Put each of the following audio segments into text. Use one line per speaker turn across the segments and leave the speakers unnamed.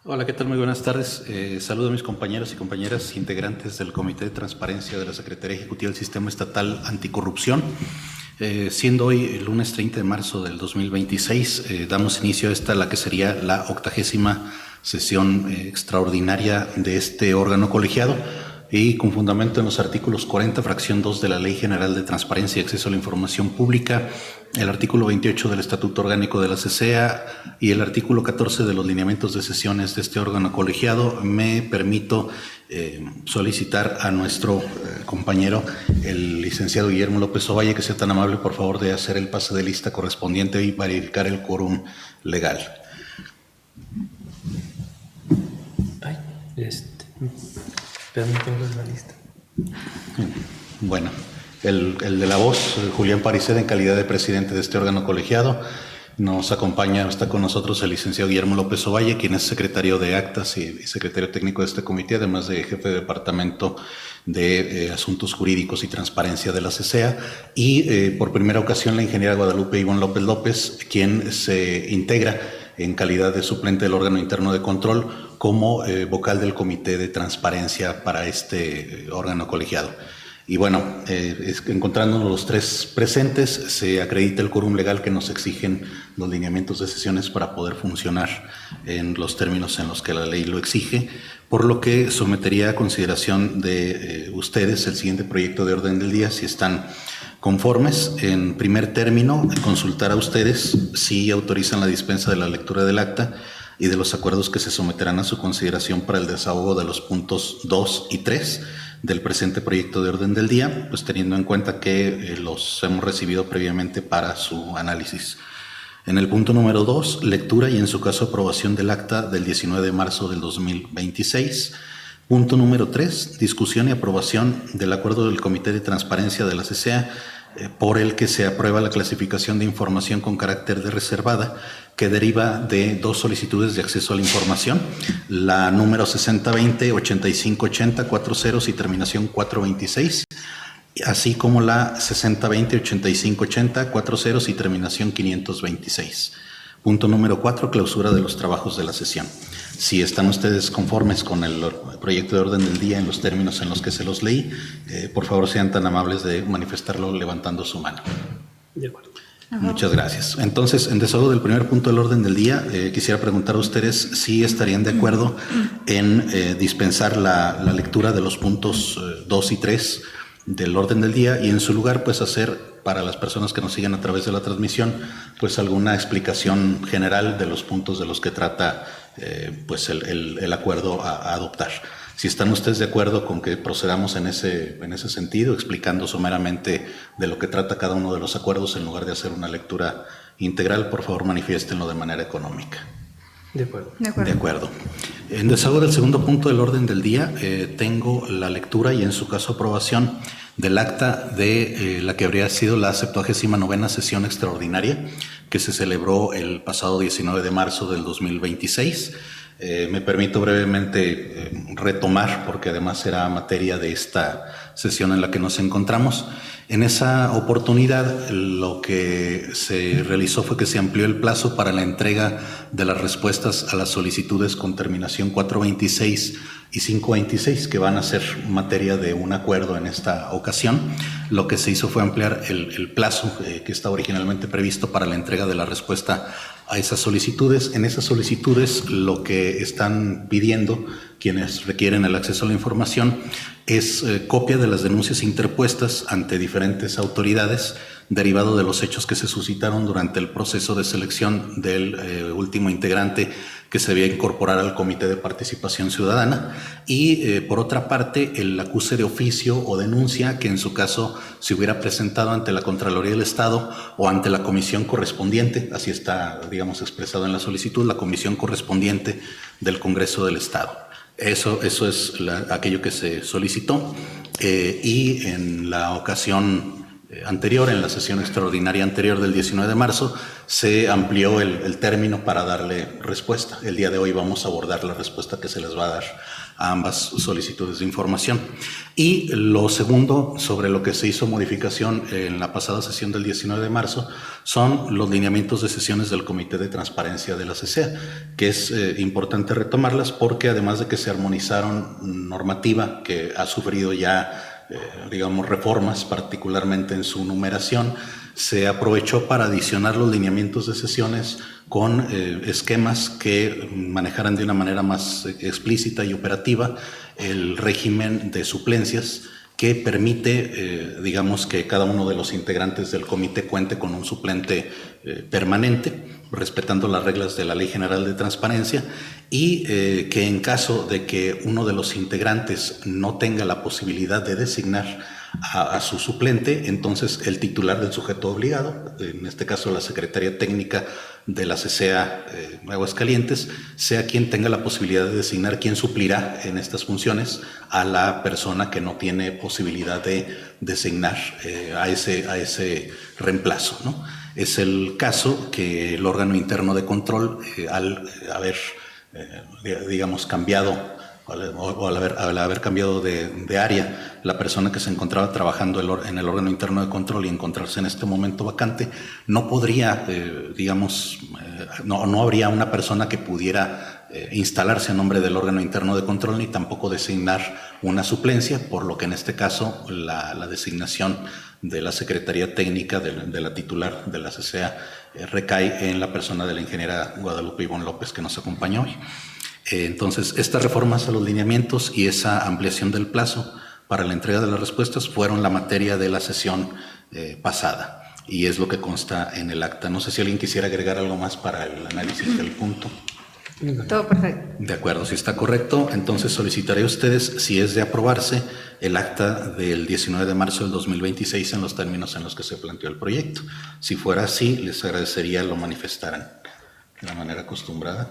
Hola, ¿qué tal? Muy buenas tardes. Saludo a mis compañeros y compañeras integrantes del Comité de Transparencia de la Secretaría Ejecutiva del Sistema Estatal Anticorrupción. Siendo hoy el lunes 30 de marzo del 2026, damos inicio a esta, la que sería la 80ª sesión extraordinaria de este órgano colegiado, y con fundamento en los artículos 40, fracción 2 de la Ley General de Transparencia y Acceso a la Información Pública, el artículo 28 del Estatuto Orgánico de la CCEA y el artículo 14 de los lineamientos de sesiones de este órgano colegiado, me permito solicitar a nuestro compañero, el licenciado Guillermo López Ovalle, que sea tan amable, por favor, de hacer el pase de lista correspondiente y verificar el quórum legal.
Pero no tengo la lista.
Bueno, el de la voz, Julián Pariceda, en calidad de presidente de este órgano colegiado. Nos acompaña, está con nosotros el licenciado Guillermo López Ovalle, quien es secretario de Actas y secretario técnico de este comité, además de jefe de departamento de Asuntos Jurídicos y Transparencia de la CCEA, y por primera ocasión la ingeniera Guadalupe Ivonne López López, quien se integra en calidad de suplente del órgano interno de control como vocal del Comité de Transparencia para este órgano colegiado. Y bueno, encontrándonos los tres presentes, se acredita el quórum legal que nos exigen los lineamientos de sesiones para poder funcionar en los términos en los que la ley lo exige, por lo que sometería a consideración de ustedes el siguiente proyecto de orden del día, si están conformes. En primer término, consultar a ustedes si autorizan la dispensa de la lectura del acta y de los acuerdos que se someterán a su consideración para el desahogo de los puntos 2 y 3 del presente proyecto de orden del día, pues teniendo en cuenta que los hemos recibido previamente para su análisis. En el punto número 2, lectura y en su caso aprobación del acta del 19 de marzo del 2026. Punto número 3, discusión y aprobación del acuerdo del Comité de Transparencia de la CCEA por el que se aprueba la clasificación de información con carácter de reservada, que deriva de dos solicitudes de acceso a la información, la número 6020-8580, 40 y terminación 426, así como la 6020-8580, 40 y terminación 526. Punto número 4, clausura de los trabajos de la sesión. Si están ustedes conformes con el proyecto de orden del día en los términos en los que se los leí, por favor sean tan amables de manifestarlo levantando su mano.
De acuerdo.
Muchas gracias. Entonces, en desahogo del primer punto del orden del día, quisiera preguntar a ustedes si estarían de acuerdo en dispensar la lectura de los puntos 2 y 3 del orden del día, y en su lugar pues hacer, para las personas que nos siguen a través de la transmisión, pues alguna explicación general de los puntos de los que trata pues el acuerdo a adoptar. Si están ustedes de acuerdo con que procedamos en ese sentido, explicando someramente de lo que trata cada uno de los acuerdos en lugar de hacer una lectura integral, por favor manifiéstenlo de manera económica.
De acuerdo.
De acuerdo. En desahogo del segundo punto del orden del día, tengo la lectura y en su caso aprobación del acta de la que habría sido la 79ª sesión extraordinaria que se celebró el pasado 19 de marzo del 2026. Me permito brevemente retomar, porque además será materia de esta sesión en la que nos encontramos. En esa oportunidad, lo que se realizó fue que se amplió el plazo para la entrega de las respuestas a las solicitudes con terminación 426 y 526, que van a ser materia de un acuerdo en esta ocasión. Lo que se hizo fue ampliar el plazo que estaba originalmente previsto para la entrega de la respuesta a esas solicitudes. En esas solicitudes, lo que están pidiendo quienes requieren el acceso a la información es copia de las denuncias interpuestas ante diferentes autoridades derivado de los hechos que se suscitaron durante el proceso de selección del último integrante que se debía incorporar al Comité de Participación Ciudadana, y por otra parte el acuse de oficio o denuncia que en su caso se hubiera presentado ante la Contraloría del Estado o ante la comisión correspondiente, así está, digamos, expresado en la solicitud, la comisión correspondiente del Congreso del Estado. Eso es aquello que se solicitó, y en la ocasión anterior, en la sesión extraordinaria anterior del 19 de marzo, se amplió el término para darle respuesta. El día de hoy vamos a abordar la respuesta que se les va a dar a ambas solicitudes de información. Y lo segundo, sobre lo que se hizo modificación en la pasada sesión del 19 de marzo, son los lineamientos de sesiones del Comité de Transparencia de la CCEA, que es importante retomarlas porque además de que se armonizaron normativa que ha sufrido ya digamos, reformas, particularmente en su numeración, se aprovechó para adicionar los lineamientos de sesiones con esquemas que manejaran de una manera más explícita y operativa el régimen de suplencias que permite, digamos, que cada uno de los integrantes del comité cuente con un suplente permanente, respetando las reglas de la Ley General de Transparencia, y que en caso de que uno de los integrantes no tenga la posibilidad de designar a su suplente, entonces el titular del sujeto obligado, en este caso la Secretaría Técnica de la CCEA Aguascalientes, sea quien tenga la posibilidad de designar quién suplirá en estas funciones a la persona que no tiene posibilidad de designar a ese reemplazo, ¿no? Es el caso que el órgano interno de control, al haber, digamos, cambiado o al haber cambiado de área, la persona que se encontraba trabajando en el órgano interno de control y encontrarse en este momento vacante, no podría, digamos, no habría una persona que pudiera instalarse a nombre del órgano interno de control ni tampoco designar una suplencia, por lo que en este caso la designación de la Secretaría Técnica de la titular de la CCEA recae en la persona de la ingeniera Guadalupe Ivonne López, que nos acompaña hoy. Entonces, estas reformas a los lineamientos y esa ampliación del plazo para la entrega de las respuestas fueron la materia de la sesión pasada y es lo que consta en el acta. No sé si alguien quisiera agregar algo más para el análisis del punto.
Todo perfecto.
De acuerdo, si está correcto, entonces solicitaré a ustedes, si es de aprobarse, el acta del 19 de marzo del 2026 en los términos en los que se planteó el proyecto. Si fuera así, les agradecería lo manifestaran de la manera acostumbrada.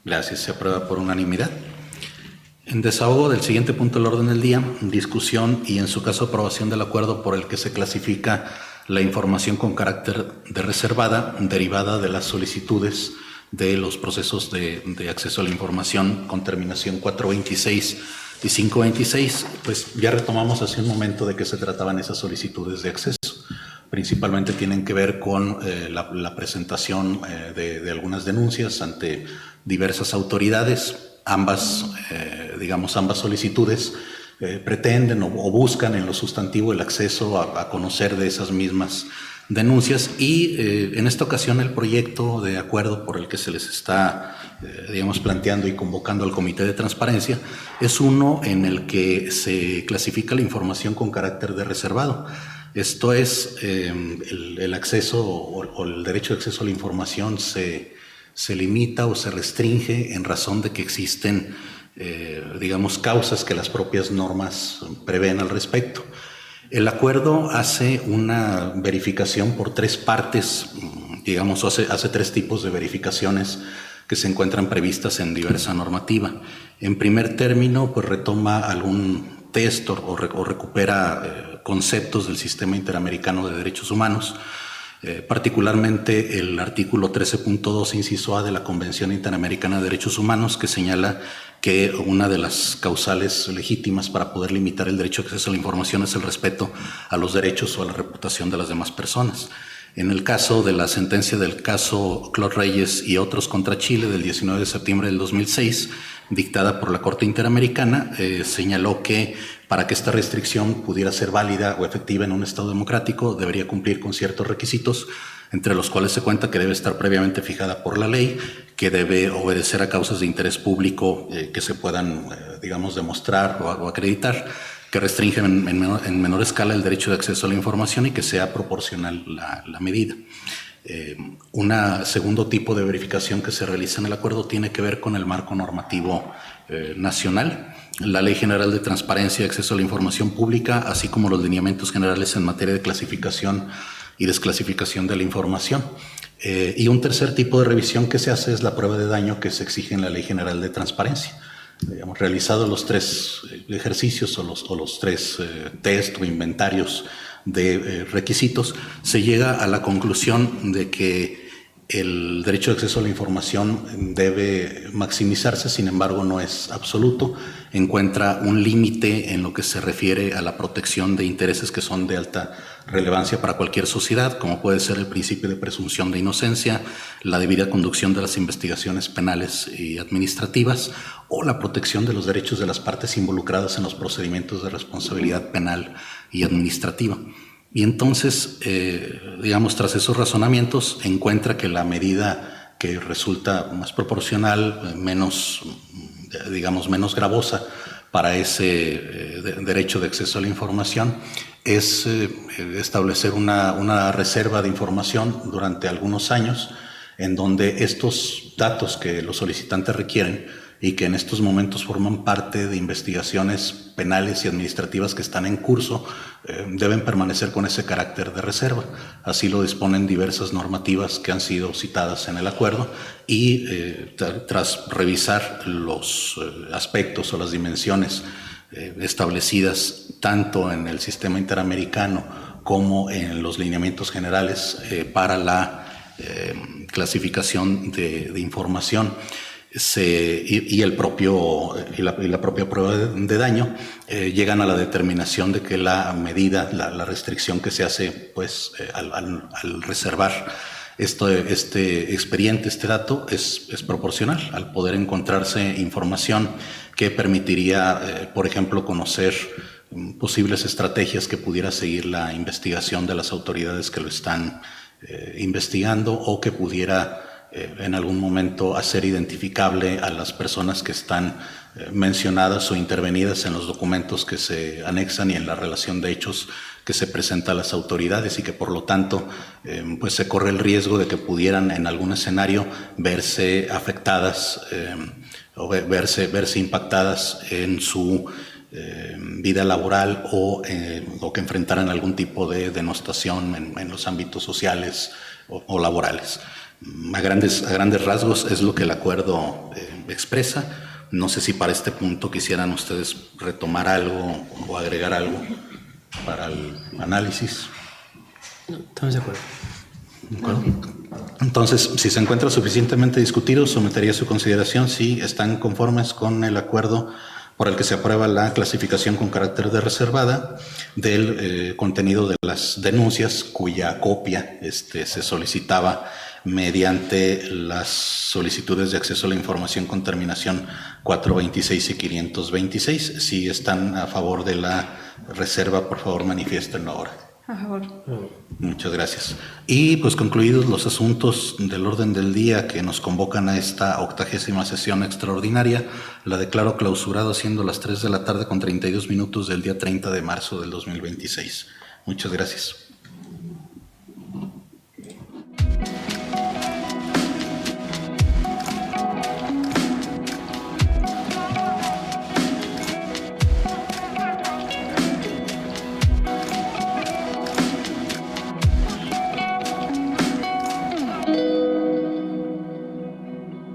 Gracias, se aprueba por unanimidad. En desahogo del siguiente punto del orden del día, discusión y en su caso aprobación del acuerdo por el que se clasifica la información con carácter de reservada derivada de las solicitudes de los procesos de acceso a la información con terminación 426 y 526, pues ya retomamos hace un momento de qué se trataban esas solicitudes de acceso. Principalmente tienen que ver con la presentación de algunas denuncias ante diversas autoridades. Ambas solicitudes pretenden o buscan en lo sustantivo el acceso a conocer de esas mismas denuncias y en esta ocasión el proyecto de acuerdo por el que se les está planteando y convocando al Comité de Transparencia es uno en el que se clasifica la información con carácter de reservado. Esto es, el acceso o el derecho de acceso a la información se limita o se restringe en razón de que existen, causas que las propias normas prevén al respecto. El acuerdo hace una verificación por tres partes, hace tres tipos de verificaciones que se encuentran previstas en diversa normativa. En primer término, pues retoma algún texto o recupera conceptos del Sistema Interamericano de Derechos Humanos, particularmente el artículo 13.2, inciso A de la Convención Interamericana de Derechos Humanos, que señala que una de las causales legítimas para poder limitar el derecho de acceso a la información es el respeto a los derechos o a la reputación de las demás personas. En el caso de la sentencia del caso Clot Reyes y otros contra Chile del 19 de septiembre del 2006, dictada por la Corte Interamericana, señaló que para que esta restricción pudiera ser válida o efectiva en un Estado democrático debería cumplir con ciertos requisitos, entre los cuales se cuenta que debe estar previamente fijada por la ley, que debe obedecer a causas de interés público que se puedan, demostrar o acreditar, que restringen en menor escala el derecho de acceso a la información y que sea proporcional la medida. Un segundo tipo de verificación que se realiza en el acuerdo tiene que ver con el marco normativo nacional, la Ley General de Transparencia y Acceso a la Información Pública, así como los lineamientos generales en materia de clasificación y desclasificación de la información. Y un tercer tipo de revisión que se hace es la prueba de daño que se exige en la Ley General de Transparencia. Realizados los tres ejercicios o los tres test o inventarios de requisitos, se llega a la conclusión de que el derecho de acceso a la información debe maximizarse, sin embargo no es absoluto, encuentra un límite en lo que se refiere a la protección de intereses que son de alta relevancia para cualquier sociedad, como puede ser el principio de presunción de inocencia, la debida conducción de las investigaciones penales y administrativas o la protección de los derechos de las partes involucradas en los procedimientos de responsabilidad penal y administrativa. Y entonces, digamos, tras esos razonamientos, encuentra que la medida que resulta más proporcional, menos gravosa para ese derecho de acceso a la información, es establecer una reserva de información durante algunos años, en donde estos datos que los solicitantes requieren y que en estos momentos forman parte de investigaciones penales y administrativas que están en curso, deben permanecer con ese carácter de reserva. Así lo disponen diversas normativas que han sido citadas en el acuerdo y tras revisar los aspectos o las dimensiones establecidas tanto en el sistema interamericano como en los lineamientos generales para la clasificación de información, y la propia prueba de daño, llegan a la determinación de que la medida, la restricción que se hace pues al reservar este expediente, este dato, es proporcional al poder encontrarse información que permitiría, por ejemplo, conocer posibles estrategias que pudiera seguir la investigación de las autoridades que lo están investigando, o que pudiera en algún momento hacer identificable a las personas que están mencionadas o intervenidas en los documentos que se anexan y en la relación de hechos que se presenta a las autoridades, y que por lo tanto pues se corre el riesgo de que pudieran en algún escenario verse afectadas o verse impactadas en su vida laboral, o que enfrentaran algún tipo de denostación en los ámbitos sociales o laborales. A grandes rasgos es lo que el acuerdo expresa. No sé si para este punto quisieran ustedes retomar algo o agregar algo para el análisis.
No, estamos de acuerdo.
¿De acuerdo? Entonces, si se encuentra suficientemente discutido, sometería a su consideración si están conformes con el acuerdo por el que se aprueba la clasificación con carácter de reservada del contenido de las denuncias, cuya copia se solicitaba mediante las solicitudes de acceso a la información con terminación 426 y 526. Si están a favor de la reserva, por favor manifiestenlo ahora.
A favor.
Muchas gracias. Y pues concluidos los asuntos del orden del día que nos convocan a esta 80ª sesión extraordinaria, la declaro clausurada siendo las 3 de la tarde con 32 minutos del día 30 de marzo del 2026. Muchas gracias.